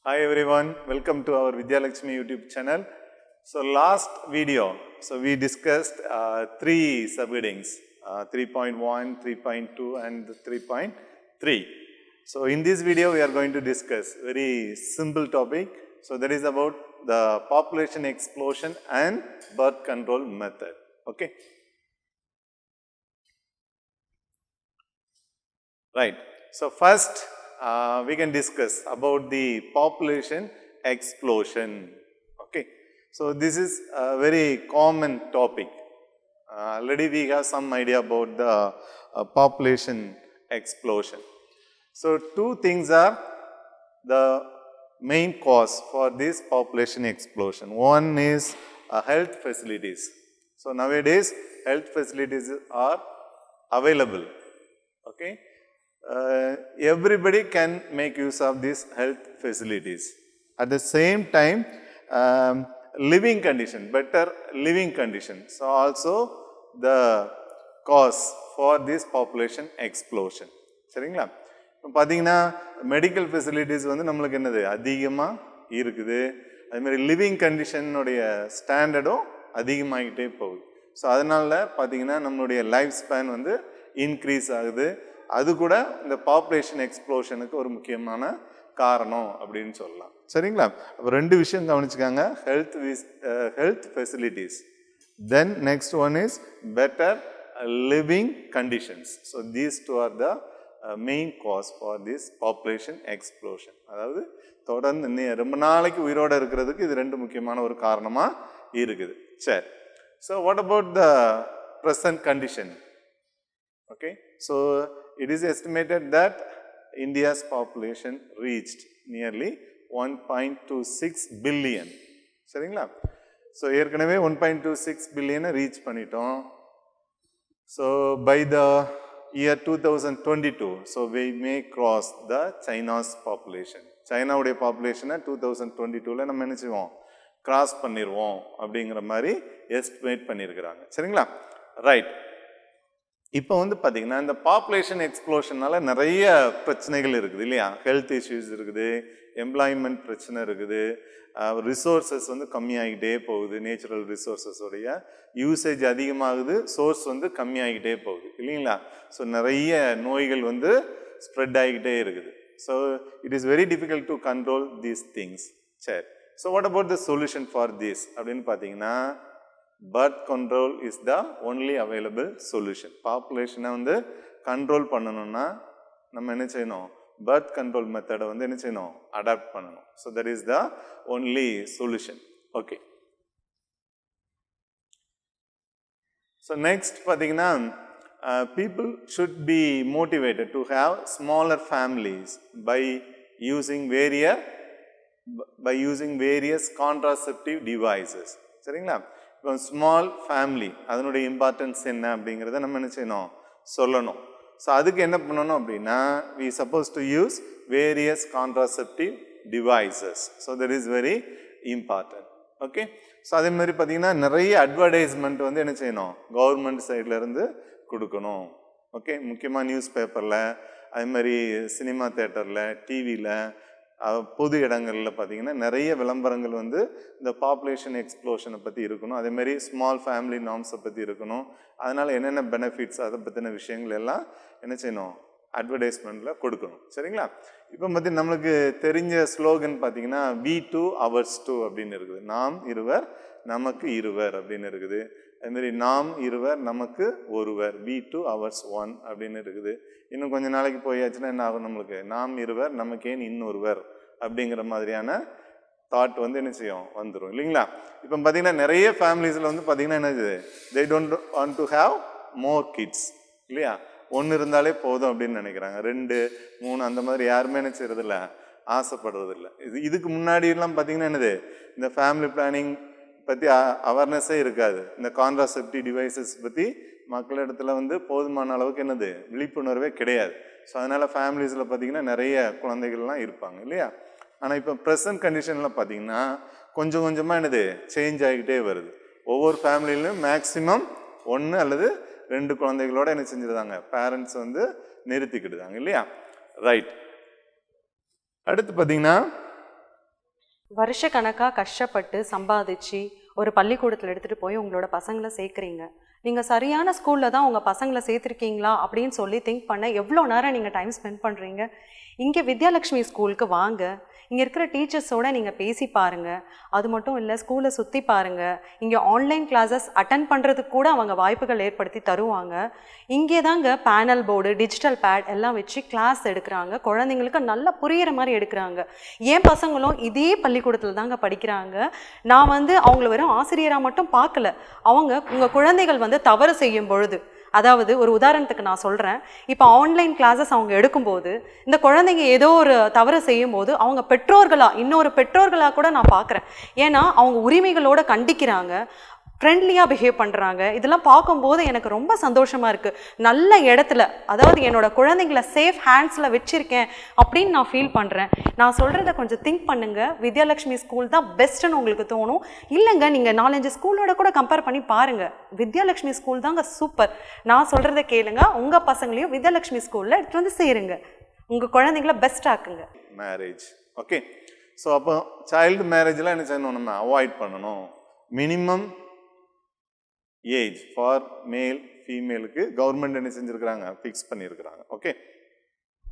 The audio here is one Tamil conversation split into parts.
Hi everyone, welcome to our Vidyalakshmi YouTube channel. So last video, we discussed three subheadings, 3.1, 3.2 and 3.3. So in this video we are going to discuss very simple topic. So that is about the population explosion and birth control method. Okay. Right. So first we can discuss about the population explosion. Okay. So this is a very common topic. Already we have some idea about the population explosion. So two things are the main cause for this population explosion. One is health facilities. So nowadays health facilities are available. Okay. Everybody can make use of these health facilities. At the same time, living condition, better living condition. So also the cause for this population explosion. சரிங்களா? இப்போ பார்த்தீங்கன்னா மெடிக்கல் ஃபெசிலிட்டிஸ் வந்து நம்மளுக்கு என்னது அதிகமாக இருக்குது. அதுமாதிரி லிவிங் கண்டிஷனுடைய ஸ்டாண்டர்டும் அதிகமாகிட்டே போகுது. ஸோ அதனால பார்த்தீங்கன்னா நம்மளுடைய லைஃப் ஸ்பேன் வந்து இன்க்ரீஸ் ஆகுது. அது கூட இந்த பாப்புலேஷன் எக்ஸ்ப்ளோஷனுக்கு ஒரு முக்கியமான காரணம் அப்படின்னு சொல்லலாம். சரிங்களா? அப்போ ரெண்டு விஷயம் கவனிச்சுக்காங்க. Health facilities, then next one is better living conditions. So these two are the main cause for this population explosion. அதாவது தொடர்ந்து ரொம்ப நாளைக்கு உயிரோடு இருக்கிறதுக்கு இது ரெண்டு முக்கியமான ஒரு காரணமாக இருக்குது. சரி. So what about the present condition? Okay, so it is estimated that India's population reached nearly 1.26 billion. சரிங்களா? So ஏற்கனவே 1.26 billion ரீச் பண்ணிட்டோம். So by the year 2022, so we may cross the China's population. சைனாவுடைய பாப்புலேஷனை 2022ல நம்ம என்ன செய்வோம், கிராஸ் பண்ணிடுவோம் அப்படிங்கிற மாதிரி எஸ்டிமேட் பண்ணியிருக்கிறாங்க. சரிங்களா? ரைட். இப்போ வந்து பார்த்தீங்கன்னா இந்த பாப்புலேஷன் எக்ஸ்ப்ளோஷனால நிறைய பிரச்சனைகள் இருக்குது இல்லையா? ஹெல்த் இஷ்யூஸ் இருக்குது, எம்ப்ளாய்மெண்ட் பிரச்சனை இருக்குது, ரிசோர்ஸஸ் வந்து கம்மியாகிட்டே போகுது, நேச்சுரல் ரிசோர்ஸஸோடைய யூசேஜ் அதிகமாகுது, சோர்ஸ் வந்து கம்மியாகிட்டே போகுது இல்லைங்களா? ஸோ நிறைய நோய்கள் வந்து ஸ்ப்ரெட் ஆகிக்கிட்டே இருக்குது. So it is very difficult to control these things. சரி. So what about the solution for this அப்படின்னு பார்த்தீங்கன்னா, birth control is the only available solution. பாப்புலேஷனை வந்து கண்ட்ரோல் பண்ணணும்னா நம்ம என்ன செய்யணும், birth control மெத்தடை வந்து என்ன செய்யணும், அடாப்ட் பண்ணணும். So that is the only solution. Okay. So next பார்த்தீங்கன்னா people should be motivated to have smaller families by using various contraceptive devices. சரிங்களா? இப்போ ஸ்மால் ஃபேமிலி அதனுடைய இம்பார்ட்டன்ஸ் என்ன அப்படிங்கிறத நம்ம என்ன செய்யணும், சொல்லணும். ஸோ அதுக்கு என்ன பண்ணணும் அப்படின்னா, we supposed to use various contraceptive devices. So that is very important. Okay. So அதே மாதிரி பார்த்தீங்கன்னா நிறைய அட்வர்டைஸ்மெண்ட் வந்து என்ன செய்யணும், கவர்மெண்ட் சைடில் இருந்து கொடுக்கணும். ஓகே. முக்கியமாக நியூஸ் பேப்பரில், அதே மாதிரி சினிமா தேட்டரில், டிவியில், பொது இடங்களில் பார்த்தீங்கன்னா நிறைய விளம்பரங்கள் வந்து இந்த பாப்புலேஷன் எக்ஸ்ப்ளோஷனை பற்றி இருக்கணும். அதேமாதிரி ஸ்மால் ஃபேமிலி நார்ம்ஸை பற்றி இருக்கணும். அதனால் என்னென்ன பெனிஃபிட்ஸ் அதை பற்றின விஷயங்கள் எல்லாம் என்ன செய்யணும், அட்வர்டைஸ்மெண்ட்டில் கொடுக்கணும். சரிங்களா? இப்போ பற்றி நம்மளுக்கு தெரிஞ்ச ஸ்லோகன் பார்த்தீங்கன்னா we2 ours 2 அப்படின்னு இருக்குது. நாம் இருவர் நமக்கு இருவர் அப்படின்னு இருக்குது. அதுமாரி நாம் இருவர் நமக்கு ஒருவர், we2 ours 1 அப்படின்னு இருக்குது. இன்னும் கொஞ்சம் நாளைக்கு போயாச்சுன்னா என்ன ஆகும், நம்மளுக்கு நாம் இருவர் நமக்கு ஏன் இன்னொருவர் அப்படிங்கிற மாதிரியான தாட் வந்து என்ன செய்யும், வந்துடும் இல்லைங்களா? இப்போ பார்த்தீங்கன்னா நிறைய ஃபேமிலிஸில் வந்து பார்த்தீங்கன்னா என்னது, they don't want to have more kids இல்லையா? ஒன்று இருந்தாலே போதும் அப்படின்னு நினைக்கிறாங்க. 2, 3 அந்த மாதிரி யாருமே என்ன செய்யறதில்ல, ஆசைப்படுறதில்ல. இதுக்கு முன்னாடியெல்லாம் பார்த்தீங்கன்னா என்னது, இந்த ஃபேமிலி பிளானிங் பற்றி அவேர்னஸே இருக்காது. இந்த கான்ட்ராசெப்டிவ் டிவைசஸ் பற்றி மக்களிடத்துல வந்து போதுமான அளவுக்கு என்னது விழிப்புணர்வே கிடையாது. ஸோ அதனால் ஃபேமிலிஸில் பார்த்தீங்கன்னா நிறைய குழந்தைகள்லாம் இருப்பாங்க இல்லையா? ஆனால் இப்போ ப்ரெசன்ட் கண்டிஷனில் பார்த்தீங்கன்னா கொஞ்சம் கொஞ்சமாக என்னது சேஞ்ச் ஆகிக்கிட்டே வருது. ஒவ்வொரு ஃபேமிலியிலும் மேக்சிமம் 1 அல்லது 2 குழந்தைகளோட என்ன செஞ்சிருந்தாங்க, பேரண்ட்ஸ் வந்து நிறுத்திக்கிடுதாங்க இல்லையா? ரைட். அடுத்து பார்த்தீங்கன்னா வருஷக்கணக்காக கஷ்டப்பட்டு சம்பாதிச்சு ஒரு பள்ளிக்கூடத்தில் எடுத்துகிட்டு போய் உங்களோட பசங்களை சேர்க்குறீங்க. நீங்கள் சரியான ஸ்கூலில் தான் உங்கள் பசங்களை சேர்த்துருக்கீங்களா அப்படின்னு சொல்லி திங்க் பண்ண எவ்வளோ நேரம் நீங்கள் டைம் ஸ்பெண்ட் பண்ணுறீங்க. இங்கே வித்யாலக்ஷ்மி ஸ்கூலுக்கு வாங்க, இங்கே இருக்கிற டீச்சர்ஸோடு நீங்கள் பேசி பாருங்கள். அது மட்டும் இல்லை, ஸ்கூலை சுற்றி பாருங்கள். இங்கே ஆன்லைன் கிளாஸஸ் அட்டன் பண்ணுறதுக்கு கூட அவங்க வாய்ப்புகள் ஏற்படுத்தி தருவாங்க. இங்கே தாங்க பேனல் போர்டு, டிஜிட்டல் பேட் எல்லாம் வச்சு கிளாஸ் எடுக்கிறாங்க. குழந்தைங்களுக்கு நல்லா புரிகிற மாதிரி எடுக்கிறாங்க. என் பசங்களும் இதே பள்ளிக்கூடத்தில் தாங்க படிக்கிறாங்க. நான் அவங்கள வெறும் ஆசிரியராக மட்டும் பார்க்கல. உங்கள் குழந்தைகள் தவறு செய்யும் பொழுது, அதாவது ஒரு உதாரணத்துக்கு நான் சொல்கிறேன், இப்போ ஆன்லைன் கிளாஸஸ் அவங்க எடுக்கும்போது இந்த குழந்தைங்க ஏதோ ஒரு தவறு செய்யும்போது அவங்க இன்னொரு பெற்றோர்களாக கூட நான் பார்க்குறேன். ஏன்னா அவங்க உரிமைகளோடு கண்டிக்கிறாங்க, ஃப்ரெண்ட்லியாக பிஹேவ் பண்ணுறாங்க. இதெல்லாம் பார்க்கும்போது எனக்கு ரொம்ப சந்தோஷமாக இருக்குது. நல்ல இடத்துல, அதாவது என்னோட குழந்தைங்கள சேஃப் ஹேண்ட்ஸில் வச்சுருக்கேன் அப்படின்னு நான் ஃபீல் பண்ணுறேன். நான் சொல்கிறத கொஞ்சம் திங்க் பண்ணுங்கள். வித்யாலக்ஷ்மி ஸ்கூல் தான் பெஸ்ட்டுன்னு உங்களுக்கு தோணும். இல்லைங்க, நீங்கள் 4-5 ஸ்கூலோட கூட கம்பேர் பண்ணி பாருங்கள். வித்யாலக்ஷ்மி ஸ்கூல் தாங்க சூப்பர். நான் சொல்கிறத கேளுங்க. உங்கள் பசங்களையும் வித்யாலக்ஷ்மி ஸ்கூலில் எடுத்துகிட்டு சேருங்க. உங்கள் குழந்தைங்கள பெஸ்ட் ஆக்குங்க. Marriage okay. ஸோ அப்போ சைல்டு மேரேஜ்லாம் என்ன செய்யணும், நம்ம அவாய்ட் பண்ணணும். மினிமம் ஏஜ் ஃபார் மேல் ஃபீமேலுக்கு கவர்மெண்ட் என்ன செஞ்சுருக்கிறாங்க, ஃபிக்ஸ் பண்ணியிருக்கிறாங்க. ஓகே.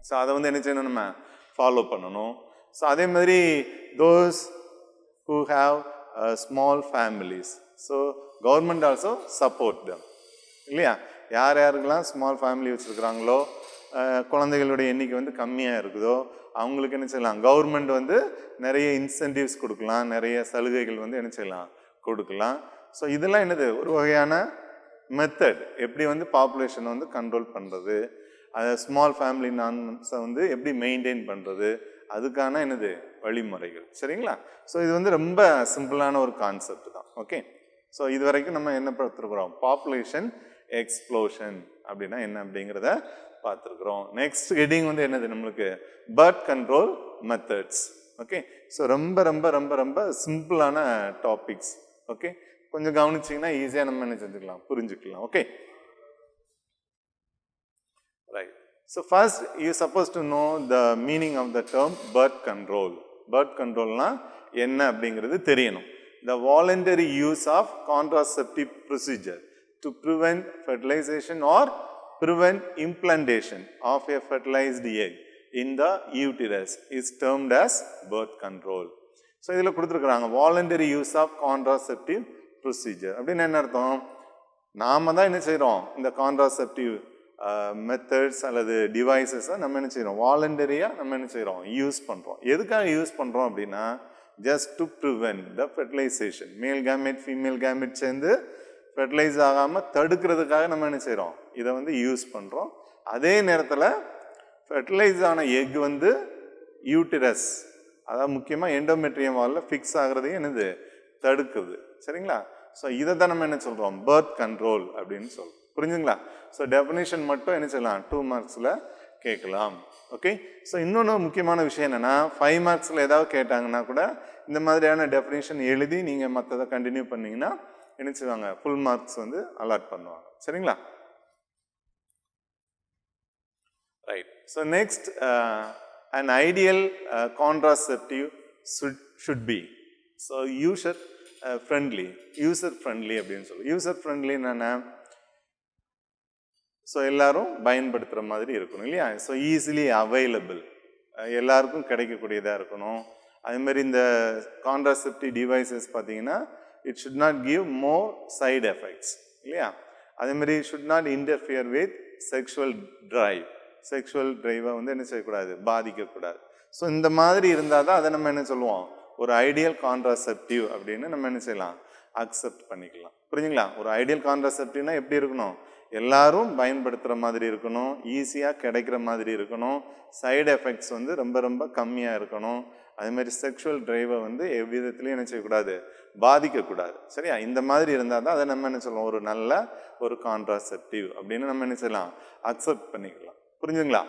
ஸோ அதை என்ன செய்யணும், நம்ம ஃபாலோ பண்ணணும். ஸோ அதே மாதிரி those who have small families, so government also support தம், இல்லையா? யார் யாருக்கெல்லாம் ஸ்மால் ஃபேமிலி வச்சுருக்குறாங்களோ, குழந்தைகளுடைய எண்ணிக்கை கம்மியாக இருக்குதோ, அவங்களுக்கு என்ன செய்யலாம், கவர்மெண்ட் நிறைய இன்சென்டிவ்ஸ் கொடுக்கலாம், நிறைய சலுகைகள் என்ன செய்யலாம், கொடுக்கலாம். ஸோ இதெல்லாம் என்னது, ஒரு வகையான மெத்தட் எப்படி பாப்புலேஷனை கண்ட்ரோல் பண்ணுறது, அதை ஸ்மால் ஃபேமிலி நார்ம்ஸை எப்படி மெயின்டைன் பண்ணுறது, அதுக்கான என்னது வழிமுறைகள். சரிங்களா? ஸோ இது ரொம்ப சிம்பிளான ஒரு கான்செப்ட் தான். ஓகே. ஸோ இது வரைக்கும் நம்ம என்ன பார்த்துருக்குறோம், பாப்புலேஷன் எக்ஸ்ப்ளோஷன் அப்படின்னா என்ன அப்படிங்கிறத பார்த்துருக்குறோம். நெக்ஸ்ட் ஹெட்டிங் என்னது நம்மளுக்கு, birth control methods. Okay. So ரொம்ப ரொம்ப ரொம்ப ரொம்ப சிம்பிளான டாபிக்ஸ். ஓகே. கொஞ்சம் கவனிச்சிங்கன்னா ஈஸியாக நம்ம என்ன செஞ்சுக்கலாம், புரிஞ்சுக்கலாம். Okay, right. So first you suppose to know the meaning of the term birth control. Birth கண்ட்ரோல்னா என்ன அப்படிங்கிறது தெரியணும். The voluntary use of contraceptive procedure to prevent fertilisation or prevent implantation of a fertilised egg in the uterus is termed as birth control. So இதில் கொடுத்துருக்குறாங்க voluntary use of contraceptive procedure அப்படின்னு என்ன அர்த்தம், நாம தான் என்ன செய்கிறோம், இந்த கான்ட்ராசெப்டிவ் மெத்தட்ஸ் அல்லது டிவைசஸை நம்ம என்ன செய்கிறோம், வாலண்டரியாக நம்ம என்ன செய்கிறோம், யூஸ் பண்ணுறோம். எதுக்காக யூஸ் பண்ணுறோம் அப்படின்னா, just to prevent the fertilization. Male gamete female gamete சேர்ந்து ஃபெர்டிலைஸ் ஆகாமல் தடுக்கிறதுக்காக நம்ம என்ன செய்கிறோம், இதை யூஸ் பண்ணுறோம். அதே நேரத்தில் ஃபெர்டிலைஸ் ஆன எக் யூட்டிரஸ், அதாவது முக்கியமாக எண்டோமெட்ரியம் வாலில் ஃபிக்ஸ் ஆகிறதையும் என்னது தடுக்குது. சரிங்களா? ஸோ இதை தான் நம்ம என்ன சொல்கிறோம், பர்த் கண்ட்ரோல் அப்படின்னு சொல்கிறோம். புரிஞ்சுங்களா? ஸோ டெஃபினேஷன் மட்டும் என்ன செய்யலாம், 2 மார்க்ஸில் கேட்கலாம். ஓகே. ஸோ இன்னொன்று முக்கியமான விஷயம் என்னென்னா, 5 மார்க்ஸில் ஏதாவது கேட்டாங்கன்னா கூட இந்த மாதிரியான டெஃபினேஷன் எழுதி நீங்கள் மற்றதை கண்டினியூ பண்ணிங்கன்னா என்ன செய்வாங்க, ஃபுல் மார்க்ஸ் அலாட் பண்ணுவாங்க. சரிங்களா? Right. So next, an ideal contraceptive should be so user friendly அப்படின்னு சொல்லுவோம். யூசர் ஃப்ரெண்ட்லி என்னென்ன, ஸோ எல்லாரும் பயன்படுத்துகிற மாதிரி இருக்கணும், இல்லையா? ஸோ ஈஸிலி அவைலபிள், எல்லாருக்கும் கிடைக்கக்கூடியதாக இருக்கணும். அதேமாதிரி இந்த கான்ட்ராசெப்டிவ் டிவைசஸ் பார்த்தீங்கன்னா it should not give more side effects, இல்லையா? அதேமாதிரி should not interfere with sexual ட்ரைவை என்ன செய்யக்கூடாது, பாதிக்கக்கூடாது. ஸோ இந்த மாதிரி இருந்தால் தான் அதை நம்ம என்ன சொல்லுவோம், ஒரு ஐடியல் கான்ட்ராசெப்டிவ் அப்படின்னு நம்ம என்ன செய்யலாம், அக்செப்ட் பண்ணிக்கலாம். புரிஞ்சுங்களா? ஒரு ஐடியல் கான்ட்ராசெப்டிவ்னா எப்படி இருக்கணும், எல்லாரும் பயன்படுத்துகிற மாதிரி இருக்கணும், ஈஸியாக கிடைக்கிற மாதிரி இருக்கணும், சைடு எஃபெக்ட்ஸ் ரொம்ப ரொம்ப கம்மியாக இருக்கணும். அதேமாதிரி செக்ஷுவல் ட்ரைவை எவ்விதத்துலையும் என்ன செய்யக்கூடாது, பாதிக்கக்கூடாது. சரியா? இந்த மாதிரி இருந்தால் தான் அதை நம்ம என்ன சொல்லுவோம், ஒரு நல்ல ஒரு கான்ட்ராசெப்டிவ் அப்படின்னு நம்ம என்ன செய்யலாம், அக்செப்ட் பண்ணிக்கலாம். புரிஞ்சுங்களா?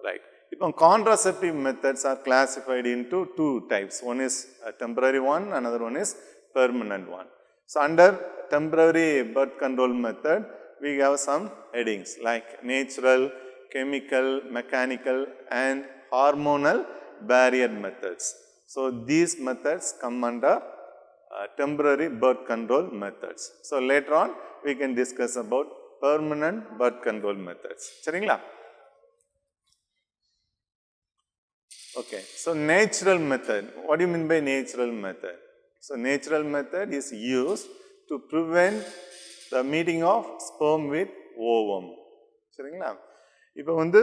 ரைட். இப்போ contraceptive methods are classified into 2 types. One is a temporary one, another one is permanent one. So under temporary birth control method we have some headings like natural, chemical, mechanical and hormonal barrier methods. So these methods come under temporary birth control methods. So later on we can discuss about permanent birth control methods. சரிங்களா? Okay, so natural method. What do you mean by natural method? So natural method is used to prevent the meeting of sperm with ovum. சரிங்களா? இப்போ வந்து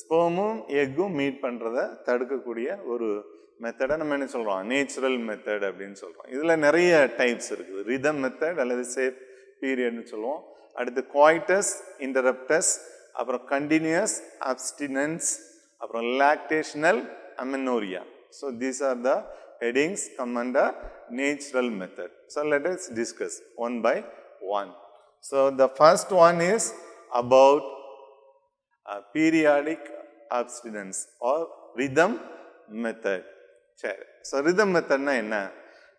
ஸ்பெர்மும் எக்கும் மீட் பண்ணுறதை தடுக்கக்கூடிய ஒரு மெத்தடை நம்ம என்ன சொல்கிறோம், நேச்சுரல் மெத்தட் அப்படின்னு சொல்கிறோம். இதில் நிறைய டைப்ஸ் இருக்குது. ரிதம் மெத்தட் அல்லது சேஃப் பீரியட்னு சொல்லுவோம். அடுத்து குவாய்டஸ் இன்டரப்டஸ், அப்புறம் கண்டினியூஸ் அப்ஸ்டினன்ஸ், அப்புறம் lactational amenorrhoea. So these are the headings come under natural method. So let us discuss one by one. So the first one is about periodic abstinence or rhythm method. சரி, ஸோ ரிதம் மெத்தட்னா என்ன?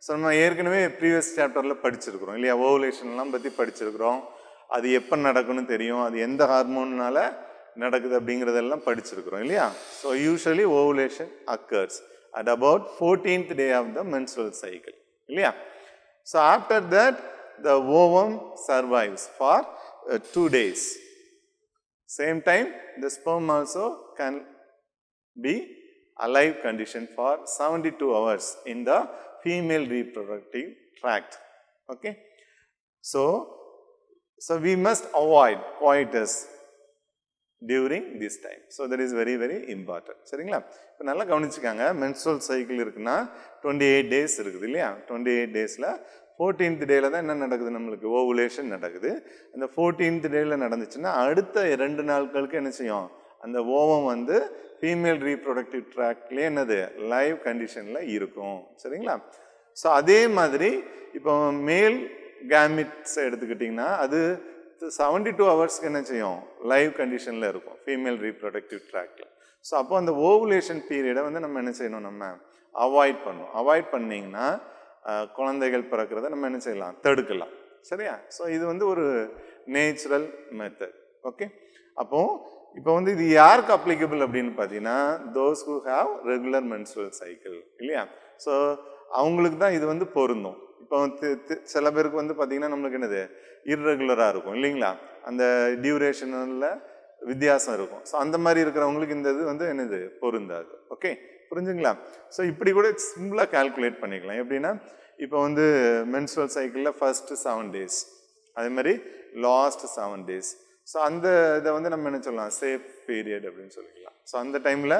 ஸோ நம்ம ஏற்கனவே ப்ரீவியஸ் சாப்டரில் படிச்சிருக்கிறோம் இல்லையா, ஓவுலேஷன்லாம் பற்றி படிச்சிருக்கிறோம். அது எப்போ நடக்கும்னு தெரியும், அது எந்த ஹார்மோன்னால நடக்குது அப்படிங்கிறதெல்லாம் படிச்சிருக்கிறோம் இல்லையா. So usually ovulation occurs at about 14th day of the menstrual cycle இல்லையா. So after that the ovum survives for 2 days. Same time the sperm also can be alive condition for 72 hours in the female reproductive tract. Okay, so we must avoid coitus during this time. So that is very very important. சரிங்களா? இப்போ நல்லா கவனிச்சுக்காங்க. மென்ஸ்ட்ரல் சைக்கிள் இருக்குன்னா 28 டேஸ் இருக்குது இல்லையா. 28 டேஸில் 14th டேல தான் என்ன நடக்குது, நம்மளுக்கு ஓவுலேஷன் நடக்குது. அந்த 14th டேல நடந்துச்சுன்னா அடுத்த 2 நாட்களுக்கு என்ன செய்யும், அந்த ஓவம் வந்து ஃபீமேல் ரீப்ரொடக்டிவ் ட்ராக்ட்லேயே என்னது லைவ் கண்டிஷனில் இருக்கும். சரிங்களா? ஸோ அதே மாதிரி இப்போ மேல் கேமிட்ஸை எடுத்துக்கிட்டிங்கன்னா அது 72 ஹவர்ஸ்க்கு என்ன செய்யும், லைவ் கண்டிஷனில் இருக்கும் ஃபீமேல் ரீப்ரொடக்டிவ் ட்ராக்டில். ஸோ அப்போ அந்த ஓவுலேஷன் பீரியடை வந்து நம்ம என்ன செய்யணும், நம்ம அவாய்ட் பண்ணணும். அவாய்ட் பண்ணிங்கன்னா குழந்தைகள் பிறக்கிறத நம்ம என்ன செய்யலாம், தடுக்கலாம். சரியா? ஸோ இது வந்து ஒரு நேச்சுரல் மெத்தட். ஓகே, அப்போது இப்போ வந்து இது யாருக்கு அப்ளிகபிள் அப்படின்னு பார்த்தீங்கன்னா those who have regular menstrual cycle இல்லையா. ஸோ அவங்களுக்கு தான் இது வந்து பொருந்தும். இப்போ சில பேருக்கு வந்து பார்த்தீங்கன்னா நம்மளுக்கு என்னது இர்ரெகுலராக இருக்கும் இல்லைங்களா, அந்த டியூரேஷனில் வித்தியாசம் இருக்கும். ஸோ அந்த மாதிரி இருக்கிறவங்களுக்கு இந்த இது வந்து என்னது பொருந்தாது. ஓகே, புரிஞ்சுங்களா? ஸோ இப்படி கூட சிம்பிளாக கால்குலேட் பண்ணிக்கலாம். எப்படின்னா இப்போ வந்து மென்ஸ்ட்ரல் சைக்கிளில் ஃபர்ஸ்ட் 7 days, அதே மாதிரி லாஸ்ட் 7 days. ஸோ அந்த இதை வந்து நம்ம என்ன சொல்லலாம், சேஃப் பீரியட் அப்படின்னு சொல்லிக்கலாம். ஸோ அந்த டைமில்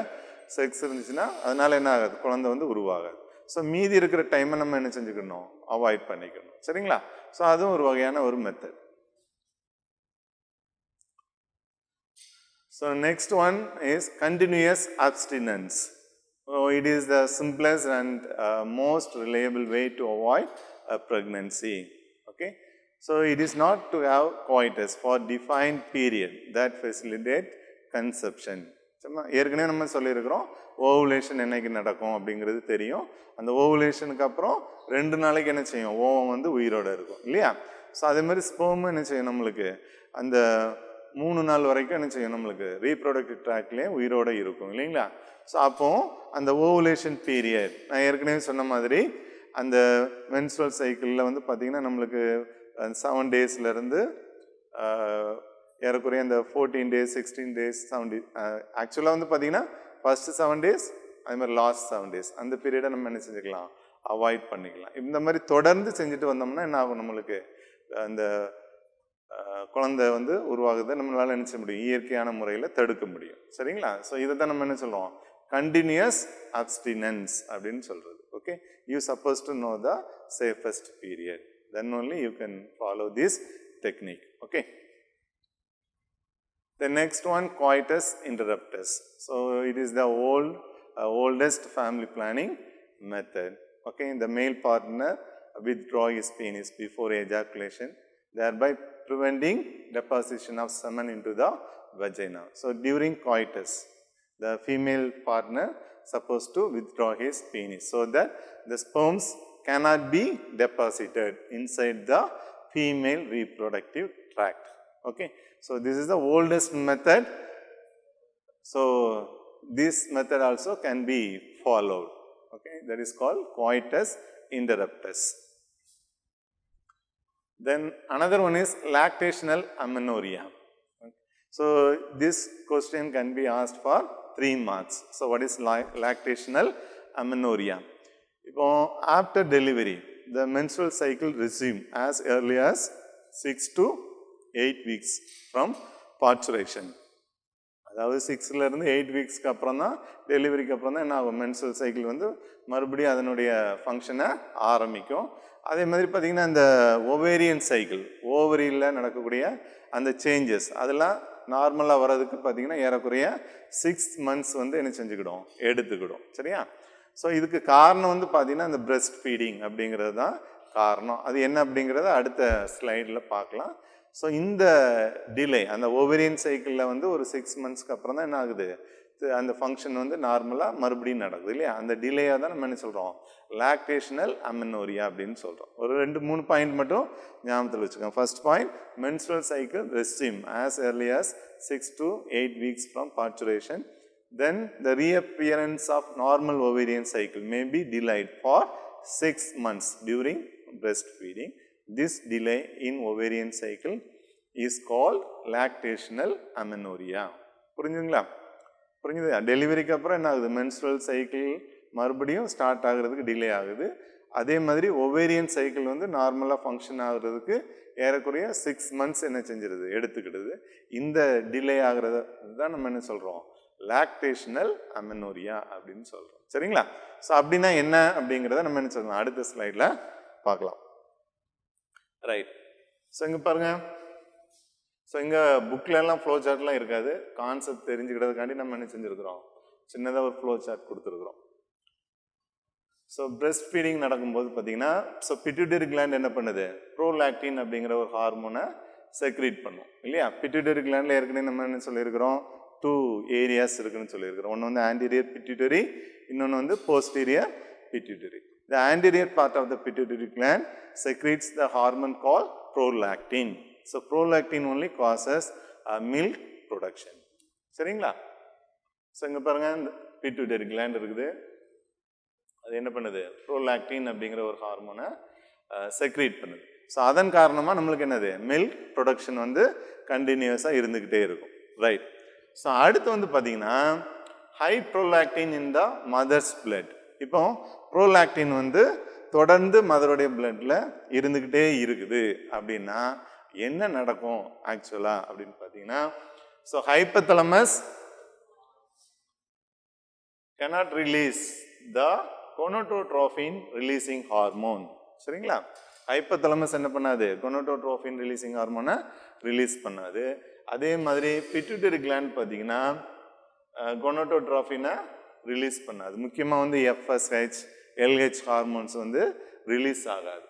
செக்ஸ் இருந்துச்சுன்னா அதனால என்ன ஆகாது, குழந்தை வந்து உருவாகாது. ஸோ மீதி இருக்கிற டைமை நம்ம என்ன செஞ்சுக்கணும், அவாய்ட் பண்ணிக்கணும். சரிங்களா? ஸோ அதுவும் ஒரு வகையான ஒரு method. So next one is continuous abstinence. So it is the simplest and most reliable way to avoid a pregnancy. Okay, so it is not to have coitus for defined period that facilitate conception. ஏற்கனவே நம்ம சொல்லியிருக்கிறோம் ஓவுலேஷன் என்னைக்கு நடக்கும் அப்படிங்கிறது தெரியும். அந்த ஓவுலேஷனுக்கு அப்புறம் 2 நாளைக்கு என்ன செய்யும், ஓவம் வந்து உயிரோடு இருக்கும் இல்லையா. ஸோ அதே மாதிரி ஸ்பெர்மும் என்ன செய்யும், நம்மளுக்கு அந்த 3 நாள் வரைக்கும் என்ன செய்யும், நம்மளுக்கு ரீப்ரொடக்டிவ் ட்ராக்லேயே உயிரோடு இருக்கும் இல்லைங்களா. ஸோ அப்போ அந்த ஓவுலேஷன் பீரியட் நான் ஏற்கனவே சொன்ன மாதிரி அந்த மென்ஸ்ட்ரல் சைக்கிளில் வந்து பார்த்திங்கன்னா நம்மளுக்கு 7 daysலேருந்து ஏறக்குறைய அந்த 14 days 16 days 70 ஆக்சுவலாக வந்து பார்த்திங்கன்னா ஃபர்ஸ்ட் 7 days அதே மாதிரி லாஸ்ட் 7 days அந்த பீரியடை நம்ம என்ன செஞ்சுக்கலாம், அவாய்ட் பண்ணிக்கலாம். இந்த மாதிரி தொடர்ந்து செஞ்சுட்டு வந்தோம்னா என்ன ஆகும், நம்மளுக்கு அந்த குழந்தை வந்து உருவாகுதை நம்மளால் என்ன செய்ய முடியும், இயற்கையான முறையில் தடுக்க முடியும். சரிங்களா? ஸோ இதை தான் நம்ம என்ன சொல்லுவோம், கண்டினியூஸ் அப்ஸ்டினன்ஸ் அப்படின்னு சொல்கிறது. Okay, you suppose to know the safest period, then only you can follow this technique. Okay, the next one, coitus interruptus. So it is the oldest family planning method. Okay, the male partner withdraw his penis before ejaculation, thereby preventing deposition of semen into the vagina. So during coitus the female partner supposed to withdraw his penis so that the sperms cannot be deposited inside the female reproductive tract. Okay, so this is the oldest method. So this method also can be followed. Okay, that is called coitus interruptus. Then another one is lactational amenorrhea. So this question can be asked for 3 marks. So what is lactational amenorrhea? After delivery, the menstrual cycle resume as early as 6 to 8 weeks from parturition. அதாவது 6லேருந்து 8 வீக்ஸ்க்கு அப்புறம் தான் டெலிவரிக்கு அப்புறம் தான் என்ன ஆகும், மென்ஸ்ட்ரல் சைக்கிள் வந்து மறுபடியும் அதனுடைய ஃபங்க்ஷனை ஆரம்பிக்கும். அதே மாதிரி பார்த்திங்கன்னா இந்த ஒவேரியன் சைக்கிள், ஓவரியில் நடக்கக்கூடிய அந்த சேஞ்சஸ் அதெல்லாம் நார்மலாக வர்றதுக்கு பார்த்திங்கன்னா ஏறக்குறைய 6 months வந்து என்ன செஞ்சுக்கிடும், எடுத்துக்கிடும். சரியா? ஸோ இதுக்கு காரணம் வந்து பார்த்திங்கன்னா இந்த பிரெஸ்ட் ஃபீடிங் அப்படிங்கிறது தான் காரணம். அது என்ன அப்படிங்கிறத அடுத்த ஸ்லைடில் பார்க்கலாம். ஸோ இந்த டிலே அந்த ஓவேரியன் சைக்கிளில் வந்து ஒரு 6 monthsக்கு அப்புறம் தான் என்ன ஆகுது, அந்த ஃபங்க்ஷன் வந்து நார்மலாக மறுபடியும் நடக்குது இல்லையா? அந்த டிலேயாக தான் நம்ம என்ன சொல்கிறோம், லாக்டேஷனல் அமெனோரியா அப்படின்னு சொல்கிறோம். ஒரு 2-3 பாயிண்ட் மட்டும் ஞாபகத்தில் வச்சுக்கோங்க. First point, menstrual cycle resume as early as 6 to 8 weeks from parturition. Then the reappearance of normal ovarian cycle may be delayed for 6 months during breastfeeding. This delay in ovarian cycle is called lactational amenorrhea. புரிஞ்சுங்களா? புரிஞ்சுதா? டெலிவரிக்கு அப்புறம் என்ன ஆகுது, மென்ஸ்ட்ரல் சைக்கிள் மறுபடியும் ஸ்டார்ட் ஆகுறதுக்கு டிலே ஆகுது. அதே மாதிரி ஒவேரியன் சைக்கிள் வந்து நார்மலாக ஃபங்க்ஷன் ஆகுறதுக்கு ஏறக்குறைய 6 months என்ன செஞ்சிருது, எடுத்துக்கிடுது. இந்த டிலே ஆகுறது தான் நம்ம என்ன சொல்கிறோம், லாக்டேஷனல் அமெனோரியா அப்படின்னு சொல்கிறோம். சரிங்களா? ஸோ அப்படின்னா என்ன அப்படிங்கிறத நம்ம என்ன சொல்லலாம், அடுத்த ஸ்லைடில் பார்க்கலாம். ரைட். ஸோ இங்கே பாருங்கள், ஸோ இங்கே புக்கில் எல்லாம் ஃப்ளோ சார்ட்லாம் இருக்காது. கான்செப்ட் தெரிஞ்சுக்கிறதுக்காண்டி நம்ம என்ன செஞ்சுருக்கிறோம், சின்னதாக ஒரு ஃப்ளோ சார்ட் கொடுத்துருக்குறோம். ஸோ பிரெஸ்ட் ஃபீடிங் நடக்கும்போது பார்த்தீங்கன்னா, ஸோ பிட்யூட்டரி கிளாண்ட் என்ன பண்ணுது, ப்ரோலாக்டின் அப்படிங்கிற ஒரு ஹார்மோனை செக்ரீட் பண்ணும் இல்லையா? பிட்யூட்டரி கிளாண்டில் ஏற்கனவே நம்ம என்ன சொல்லியிருக்கிறோம், 2 areas இருக்குன்னு சொல்லியிருக்கிறோம். ஒன்று வந்து ஆன்டீரியர் பிட்யூட்டரி, இன்னொன்று வந்து posterior pituitary. The anterior part of the pituitary gland secretes the hormone called prolactin. So prolactin only causes milk production. சரிங்களா? ஸோ இங்கே பாருங்கள், பிட்யூட்டரி கிளாண்ட் இருக்குது, அது என்ன பண்ணுது, ப்ரோலாக்டின் அப்படிங்கிற ஒரு ஹார்மோனை செக்ரீட் பண்ணுது. ஸோ அதன் காரணமாக நம்மளுக்கு என்னது, மில்க் ப்ரொடக்ஷன் வந்து கண்டினியூஸாக இருந்துக்கிட்டே இருக்கும். ரைட். ஸோ அடுத்து வந்து பார்த்தீங்கன்னா ஹை ப்ரோலாக்டின் இன் த மதர்ஸ் பிளட். இப்போ ப்ரோலாக்டின் வந்து தொடர்ந்து மதருடைய பிளட்ல இருந்துக்கிட்டே இருக்குது அப்படின்னா என்ன நடக்கும் ஆக்சுவலா அப்படின்னு பார்த்தீங்கன்னா, so hypothalamus cannot release the gonadotropin releasing hormone. சரிங்களா? ஹைப்போதலமஸ் என்ன பண்ணாது, gonadotropin releasing ஹார்மோனை ரிலீஸ் பண்ணாது. அதே மாதிரி பிட்யூட்டரி கிளாண்ட் பார்த்தீங்கன்னா gonadotropin ரிலீஸ் பண்ணாது. முக்கியமாக வந்து FSH, LH ஹார்மோன்ஸ் வந்து ரிலீஸ் ஆகாது.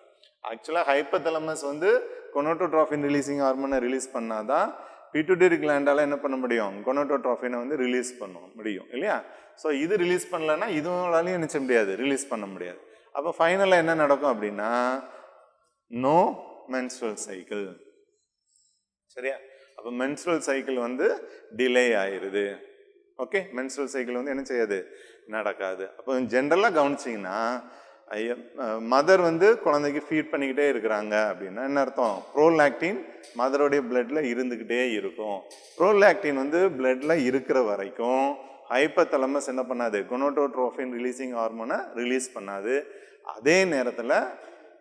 ஆக்சுவலாக ஹைப்போதலமஸ் வந்து gonadotropin ரிலீசிங் ஹார்மோனை ரிலீஸ் பண்ணாதான் பிட்யூட்டரி கிளாண்டால் என்ன பண்ண முடியும், gonadotropin வந்து ரிலீஸ் பண்ண முடியும் இல்லையா? ஸோ இது ரிலீஸ் பண்ணலன்னா இதுவாலையும் நினைச்ச முடியாது, ரிலீஸ் பண்ண முடியாது. அப்போ ஃபைனலாக என்ன நடக்கும் அப்படின்னா, நோ மென்ஸ்ட்ரல் சைக்கிள். சரியா? அப்போ மென்ஸ்ட்ரல் சைக்கிள் வந்து டிலே ஆயிடுது. ஓகே, மென்ஸ்ட்ரல் சைக்கிள் வந்து என்ன செய்யாது, நடக்காது. அப்போ ஜென்ரலாக கவனிச்சிங்கன்னா, மதர் வந்து குழந்தைக்கு ஃபீட் பண்ணிக்கிட்டே இருக்கிறாங்க அப்படின்னா என்ன அர்த்தம், ப்ரோலாக்டின் மதருடைய பிளட்ல இருந்துக்கிட்டே இருக்கும். ப்ரோலாக்டின் வந்து பிளட்ல இருக்கிற வரைக்கும் ஹைப்போதலமஸ் என்ன பண்ணாது, gonadotropin ரிலீசிங் ஹார்மோனை ரிலீஸ் பண்ணாது. அதே நேரத்தில்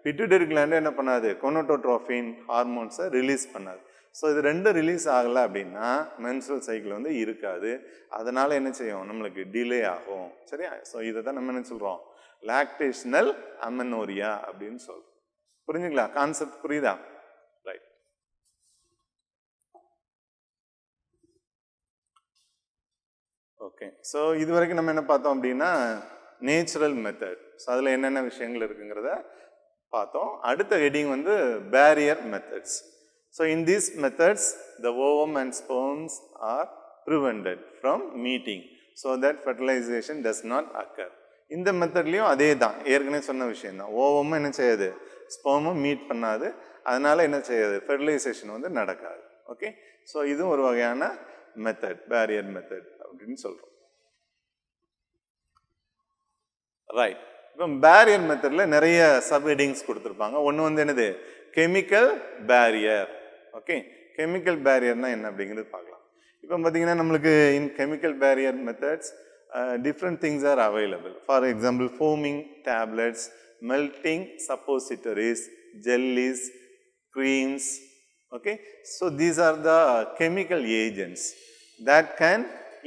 பிட்யூட்டரி கிளாண்ட் என்ன பண்ணாது, gonadotropin ஹார்மோன்ஸை ரிலீஸ் பண்ணாது. ஸோ இது ரெண்டும் ரிலீஸ் ஆகலை அப்படின்னா மென்ஸ்ட்ரல் சைக்கிள் வந்து இருக்காது. அதனால் என்ன செய்யும், நம்மளுக்கு டிலே ஆகும். சரியா? ஸோ இதை தான் நம்ம என்ன சொல்கிறோம், லாக்டேஷனல் அமெனோரியா அப்படின்னு சொல்கிறோம். புரிஞ்சுங்களா? கான்செப்ட் புரியுதா? ரைட். ஓகே. ஸோ இது வரைக்கும் நம்ம என்ன பார்த்தோம் அப்படின்னா நேச்சுரல் மெத்தட். ஸோ அதில் என்னென்ன விஷயங்கள் இருக்குங்கிறத பார்த்தோம். அடுத்த ஹெட்டிங் வந்து barrier methods. So in these methods, the ovum and sperms are prevented from meeting so that fertilization does not occur. இந்த மெத்தட்லையும் அதே தான், ஏற்கனவே சொன்ன விஷயம் தான். ஓவமும் என்ன செய்யாது, ஸ்பெர்மும் மீட் பண்ணாது, அதனால என்ன செய்யாது, ஃபெர்டிலைசேஷன் வந்து நடக்காது. ஓகே. ஸோ இதுவும் ஒரு வகையான மெத்தட், பேரியர் மெத்தட் அப்படின்னு சொல்கிறோம். ரைட். இப்போ பேரியர் மெத்தடில் நிறைய சப்ஹெட்டிங்ஸ் கொடுத்துருப்பாங்க. ஒன்று வந்து என்னது, கெமிக்கல் பேரியர். ஓகே, கெமிக்கல் பேரியர்னா என்ன அப்படிங்கிறது பார்க்கலாம். இப்போ பார்த்தீங்கன்னா நம்மளுக்கு in chemical barrier methods different things are available. For example, foaming tablets, melting suppositories, jellies, creams. Okay, so these are the chemical agents that can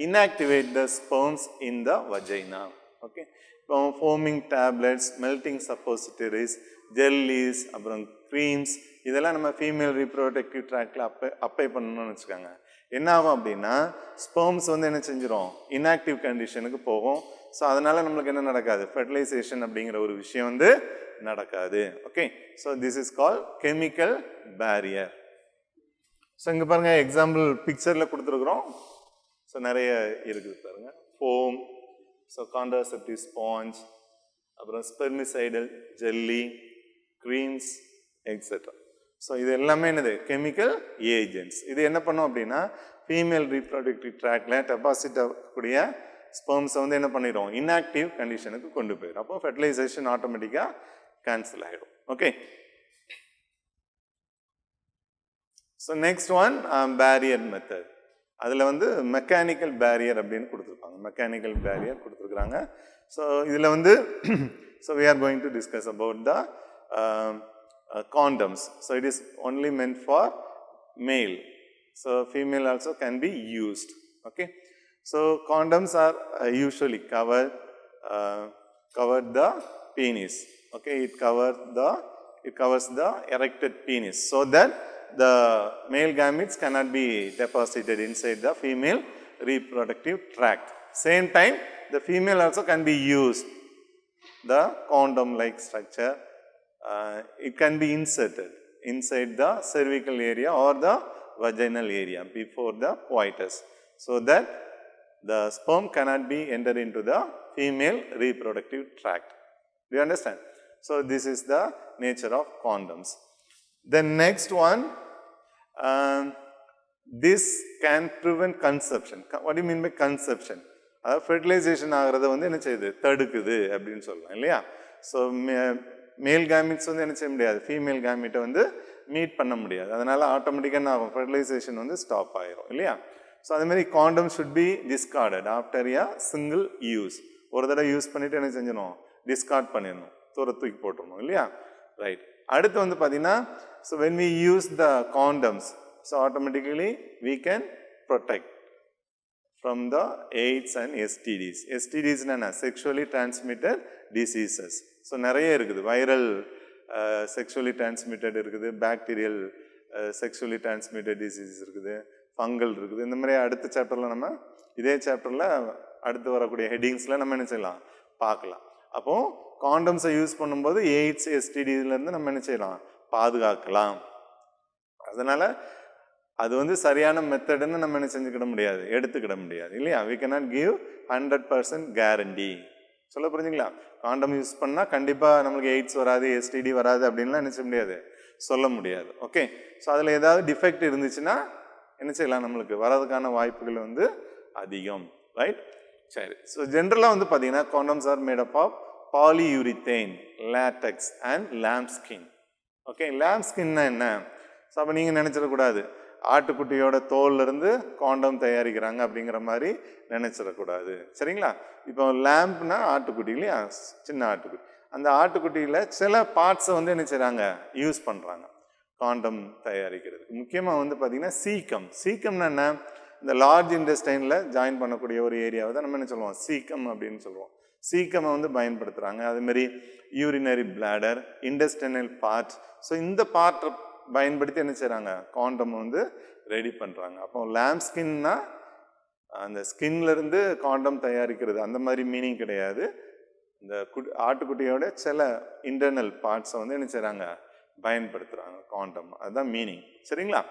inactivate the sperms in the vagina. Okay, so foaming tablets, melting suppositories, jellies, அப்புறம் creams, இதெல்லாம் நம்ம ஃபீமேல் ரீப்ரொடக்டிவ் ட்ராக்டில் அப்ளை பண்ணணும்னு வச்சுக்கோங்க. என்ன ஆகும் அப்படின்னா ஸ்பெர்ம்ஸ் வந்து என்ன செஞ்சிடும், இன்ஆக்டிவ் கண்டிஷனுக்கு போகும். ஸோ அதனால நம்மளுக்கு என்ன நடக்காது, ஃபெர்டிலைசேஷன் அப்படிங்கிற ஒரு விஷயம் வந்து நடக்காது. Okay, so this is call chemical barrier. So இங்கே பாருங்க எக்ஸாம்பிள் பிக்சரில் கொடுத்துருக்குறோம். ஸோ நிறைய இருக்குது பாருங்க. ஃபோம், ஸோ கான்ட்ராசெப்டிவ் ஸ்பாஞ்ச், அப்புறம் spermicidal jelly, creams, etcetera. So இது எல்லாமே என்னது, கெமிக்கல் ஏஜென்ட்ஸ். இது என்ன பண்ணும் அப்படின்னா ஃபீமேல் ரீப்ரொடக்டிவ் ட்ராக்டில் டெபாசிட் ஆகக்கூடிய ஸ்பெர்ம்ஸை வந்து என்ன பண்ணிடும், இன்ஆக்டிவ் கண்டிஷனுக்கு கொண்டு போயிடும். அப்போ ஃபெர்டிலைசேஷன் ஆட்டோமேட்டிக்காக கேன்சல் ஆகிடும். Okay, so next one barrier method. அதில் வந்து மெக்கானிக்கல் பேரியர் அப்படின்னு கொடுத்துருப்பாங்க. மெக்கானிக்கல் பேரியர் கொடுத்துருக்குறாங்க. ஸோ இதில் வந்து so we are going to discuss about the condoms. So it is only meant for male. So female also can be used. Okay. So condoms are usually covered the penis. Okay. It covers the erected penis so that the male gametes cannot be deposited inside the female reproductive tract. Same time, the female also can be used. The condom-like structure. It can be inserted inside the cervical area or the vaginal area before the coitus so that the sperm cannot be entered into the female reproductive tract. Do you understand? So this is the nature of condoms. The next one, this can prevent conception. What do you mean by conception? Fertilization ஆகிறத வந்து என்ன செய்யுது, தடுக்குது அப்படின்னு சொல்லலாம் இல்லையா. ஸோ மேல் கேமிட்ஸ் வந்து என்ன செய்ய முடியாது, ஃபீமேல் கேமிட்டை வந்து மீட் பண்ண முடியாது. அதனால் ஆட்டோமேட்டிக்காக என்ன ஆகும், ஃபெர்டிலைசேஷன் வந்து ஸ்டாப் ஆயிரும் இல்லையா. ஸோ அதுமாதிரி condom should be discarded after a single use. ஒரு தடவை யூஸ் பண்ணிவிட்டு என்ன செஞ்சணும், டிஸ்கார்ட் பண்ணிடணும், தூக்கி போட்டுடணும் இல்லையா. ரைட். அடுத்து வந்து பார்த்தீங்கன்னா so when we use the condoms so automatically we can protect from the AIDS and STDs. STDs என்ன, sexually transmitted diseases. ஸோ நிறைய இருக்குது. வைரல் செக்ஷுவலி டிரான்ஸ்மிட்டட் இருக்குது, பாக்டீரியல் செக்ஷுவலி டிரான்ஸ்மிட்டட் டிசீஸ் இருக்குது, ஃபங்கல் இருக்குது. இந்த மாதிரி அடுத்த சாப்டரில் நம்ம இதே சாப்டரில் அடுத்து வரக்கூடிய ஹெட்டிங்ஸில் நம்ம என்ன செய்யலாம், பார்க்கலாம். அப்போது காண்டம்ஸை யூஸ் பண்ணும்போது எய்ட்ஸ் எஸ்டிடியிலேருந்து நம்ம என்ன செய்யலாம், பாதுகாக்கலாம். அதனால் அது வந்து சரியான மெத்தடுன்னு நம்ம என்ன செஞ்சுக்கிட முடியாது, எடுத்துக்கிட முடியாது இல்லையா. we cannot give 100% guarantee. சொல்ல புரிஞ்சுங்களா. காண்டம் யூஸ் பண்ணால் கண்டிப்பாக நம்மளுக்கு எய்ட்ஸ் வராது, எஸ்டிடி வராது அப்படின்லாம் என்ன செய்ய முடியாது, சொல்ல முடியாது. ஓகே, ஸோ அதில் ஏதாவது டிஃபெக்ட் இருந்துச்சுன்னா என்ன செய்யலாம், நம்மளுக்கு வரதுக்கான வாய்ப்புகள் வந்து அதிகம். ரைட். சரி. ஸோ ஜென்ரலாக வந்து பார்த்தீங்கன்னா condoms are made up of polyurethane, latex and lambskin. Okay, லாம்ப்ஸ்கின்னா என்ன? ஸோ அப்போ நீங்கள் நினச்சிடக்கூடாது ஆட்டுக்குட்டியோட தோல்லேருந்து காண்டம் தயாரிக்கிறாங்க அப்படிங்கிற மாதிரி நினச்சிடக்கூடாது. சரிங்களா. இப்போ லேம்ப்னா ஆட்டுக்குட்டி இல்லையா, சின்ன ஆட்டுக்குட்டி. அந்த ஆட்டுக்குட்டியில் சில பார்ட்ஸை வந்து என்ன செய்கிறாங்க, யூஸ் பண்ணுறாங்க காண்டம் தயாரிக்கிறதுக்கு. முக்கியமாக வந்து பார்த்திங்கன்னா சீக்கம்னா என்ன, இந்த லார்ஜ் இன்டெஸ்டைனில் ஜாயின் பண்ணக்கூடிய ஒரு ஏரியாவை தான் நம்ம என்ன சொல்லுவோம், சீக்கம் அப்படின்னு சொல்லுவோம். சீக்கமை வந்து பயன்படுத்துகிறாங்க. அதுமாரி urinary bladder, intestinal part. So இந்த பார்ட்டை பயன்படுத்தி என்ன செய்கிறாங்க, காண்டம் வந்து ரெடி பண்ணுறாங்க. அப்போ லாம்ப்ஸ்கின்னா அந்த ஸ்கின்லேருந்து காண்டம் தயாரிக்கிறது அந்த மாதிரி மீனிங் கிடையாது. இந்த ஆட்டுக்குட்டியோட சில இன்டர்னல் பார்ட்ஸை வந்து என்ன செய்கிறாங்க, பயன்படுத்துகிறாங்க காண்டம், அதுதான் மீனிங். சரிங்களா.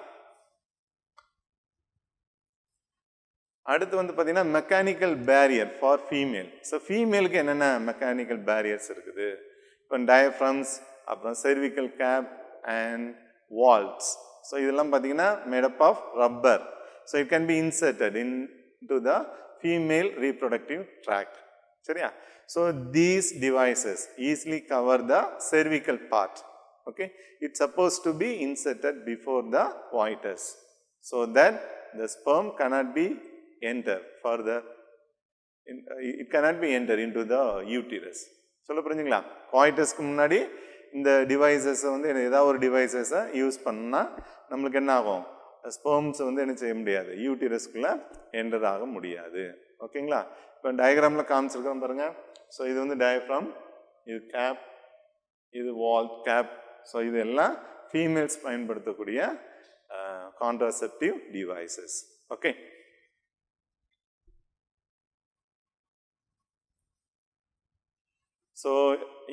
அடுத்து வந்து பார்த்தீங்கன்னா mechanical barrier for female. So ஃபீமேலுக்கு என்னென்ன மெக்கானிக்கல் பேரியர்ஸ் இருக்குது, இப்போ டயஃப்ரம்ஸ், அப்புறம் cervical cap and valves. So இதெல்லாம் பார்த்தீங்கன்னா made up of rubber. So it can be inserted into the female reproductive tract. சரியா? So these devices easily cover the cervical part. Okay, it's supposed to be inserted before the coitus so that the sperm cannot be enter further. It cannot be enter into the uterus. சொல்ல புரிஞ்சுங்களா? coitusக்கு முன்னாடி இந்த டிவைசஸ் வந்து ஏதாவது ஒரு டிவைசஸை யூஸ் பண்ணால் நம்மளுக்கு என்ன ஆகும்? ஸ்பெர்ம்ஸ் வந்து என்ன செய்ய முடியாது, யூட்டிரஸ்குள்ளே என்டர் ஆக முடியாது. ஓகேங்களா? இப்போ டயக்ராமில் காமிச்சிருக்கோம் பாருங்கள். ஸோ இது வந்து டயஃப்ரம், இது கேப், இது வால் கேப். ஸோ இது எல்லாம் ஃபீமேல்ஸ் பயன்படுத்தக்கூடிய கான்ட்ராசெப்டிவ் டிவைசஸ். ஓகே, ஸோ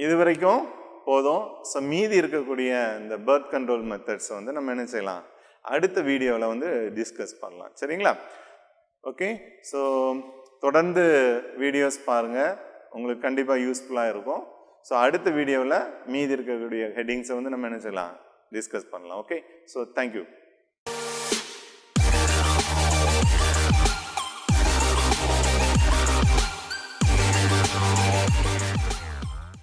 இது வரைக்கும் போதும். ஸோ மீதி இருக்கக்கூடிய இந்த பர்த் கண்ட்ரோல் மெத்தட்ஸை வந்து நம்ம என்ன செய்யலாம், அடுத்த வீடியோவில் வந்து டிஸ்கஸ் பண்ணலாம். சரிங்களா? ஓகே, ஸோ தொடர்ந்து வீடியோஸ் பாருங்கள், உங்களுக்கு கண்டிப்பாக யூஸ்ஃபுல்லாக இருக்கும். ஸோ அடுத்த வீடியோவில் மீதி இருக்கக்கூடிய ஹெட்டிங்ஸை வந்து நம்ம என்ன செய்யலாம், டிஸ்கஸ் பண்ணலாம். Okay, so thank you.